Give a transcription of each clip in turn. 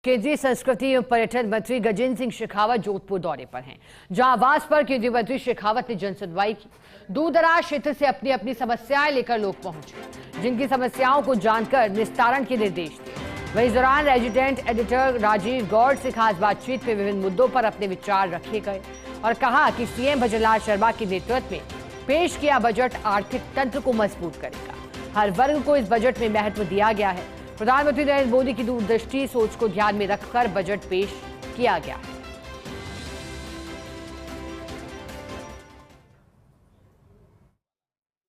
केंद्रीय संस्कृति एवं पर्यटन मंत्री गजेंद्र सिंह शेखावत जोधपुर दौरे पर हैं, जहां आवास पर केंद्रीय मंत्री शेखावत ने जनसुनवाई की। दूर दराज क्षेत्र से अपनी अपनी समस्याएं लेकर लोग पहुंचे, जिनकी समस्याओं को जानकर निस्तारण के निर्देश दिए। वहीं इस दौरान रेजिडेंट एडिटर राजीव गौड़ से खास बातचीत में विभिन्न मुद्दों पर अपने विचार रखे गए और कहा कि सीएम भजनलाल शर्मा के नेतृत्व में पेश किया बजट आर्थिक तंत्र को मजबूत करेगा। हर वर्ग को इस बजट में महत्व दिया गया है। प्रधानमंत्री नरेंद्र मोदी की दूरदृष्टि सोच को ध्यान में रखकर बजट पेश किया गया।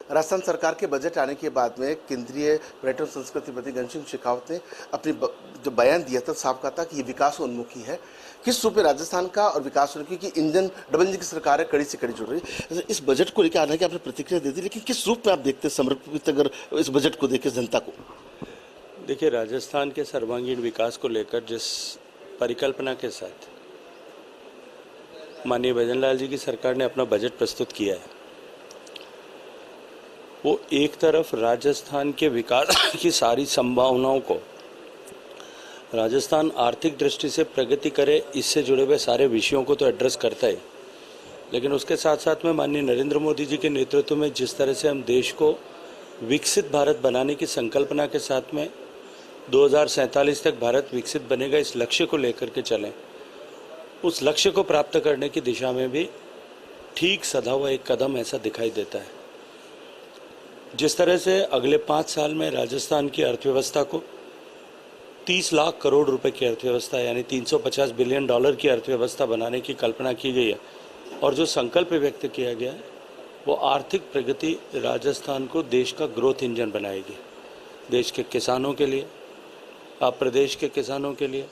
राजस्थान सरकार के बजट आने के बाद में केंद्रीय पर्यटन संस्कृति मंत्री गजेंद्र सिंह शेखावत ने अपनी जो बयान दिया था साफ कहा था कि ये विकासोन्मुखी है। किस रूप में राजस्थान का और विकास होने की इंजन डबल इंजन की सरकार है, कड़ी से कड़ी जुड़ रही है। इस बजट को लेकर आने की आपने प्रतिक्रिया दे दी, लेकिन किस रूप में आप देखते हैं समर्पित अगर इस बजट को देखें जनता को? देखिए, राजस्थान के सर्वांगीण विकास को लेकर जिस परिकल्पना के साथ माननीय भजनलाल जी की सरकार ने अपना बजट प्रस्तुत किया है, वो एक तरफ राजस्थान के विकास की सारी संभावनाओं को, राजस्थान आर्थिक दृष्टि से प्रगति करे, इससे जुड़े हुए सारे विषयों को तो एड्रेस करता है, लेकिन उसके साथ साथ में माननीय नरेंद्र मोदी जी के नेतृत्व में जिस तरह से हम देश को विकसित भारत बनाने की संकल्पना के साथ में 2047 तक भारत विकसित बनेगा, इस लक्ष्य को लेकर के चलें, उस लक्ष्य को प्राप्त करने की दिशा में भी ठीक सधा हुआ एक कदम ऐसा दिखाई देता है। जिस तरह से अगले 5 साल में राजस्थान की अर्थव्यवस्था को 30 लाख करोड़ रुपए की अर्थव्यवस्था यानी $350 बिलियन की अर्थव्यवस्था बनाने की कल्पना की गई है और जो संकल्प व्यक्त किया गया है वो आर्थिक प्रगति राजस्थान को देश का ग्रोथ इंजन बनाएगी। देश के किसानों के लिए, प्रदेश के किसानों के लिए,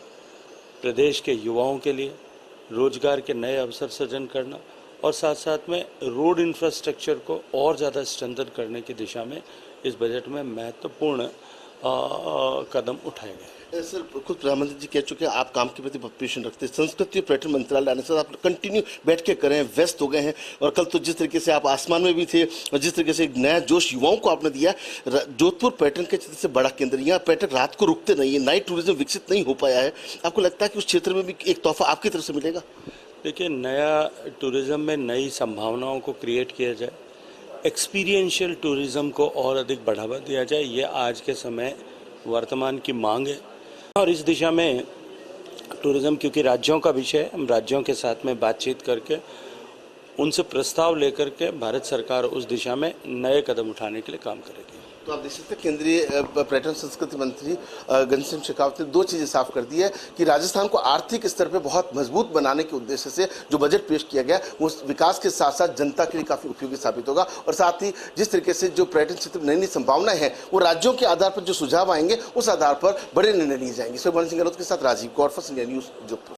प्रदेश के युवाओं के लिए रोजगार के नए अवसर सृजन करना और साथ साथ में रोड इंफ्रास्ट्रक्चर को और ज़्यादा स्ट्रेंथन करने की दिशा में इस बजट में महत्वपूर्ण कदम उठाए गए। सर, खुद प्रधानमंत्री जी कह चुके हैं आप काम के प्रति पेशन रखते हैं। संस्कृति और पर्यटन मंत्रालय आने से आप कंटिन्यू बैठ के करें, व्यस्त हो गए हैं और कल तो जिस तरीके से आप आसमान में भी थे और जिस तरीके से एक नया जोश युवाओं को आपने दिया। जोधपुर पर्यटन के क्षेत्र से बड़ा केंद्र, यहाँ पर्यटक रात को रुकते नहीं है, नाइट टूरिज्म विकसित नहीं हो पाया है। आपको लगता है कि उस क्षेत्र में भी एक तोहफा आपकी तरफ से मिलेगा? देखिए, नया टूरिज्म में नई संभावनाओं को क्रिएट किया जाए, एक्सपीरियंशियल टूरिज्म को और अधिक बढ़ावा दिया जाए, ये आज के समय वर्तमान की मांग है और इस दिशा में टूरिज्म, क्योंकि राज्यों का विषय है, हम राज्यों के साथ में बातचीत करके उनसे प्रस्ताव लेकर के भारत सरकार उस दिशा में नए कदम उठाने के लिए काम करेगी। तो आप देख सकते हैं केंद्रीय पर्यटन संस्कृति मंत्री गजेंद्र सिंह शेखावत ने 2 चीजें साफ कर दी है कि राजस्थान को आर्थिक स्तर पे बहुत मजबूत बनाने के उद्देश्य से जो बजट पेश किया गया वो विकास के साथ साथ जनता के लिए काफी उपयोगी साबित होगा और साथ ही जिस तरीके से जो पर्यटन क्षेत्र में नई नई संभावनाएं हैं वो राज्यों के आधार पर जो सुझाव आएंगे उस आधार पर बड़े निर्णय लिए जाएंगे। सिंह के साथ राजीव गौड़, इंडिया न्यूज, जोधपुर।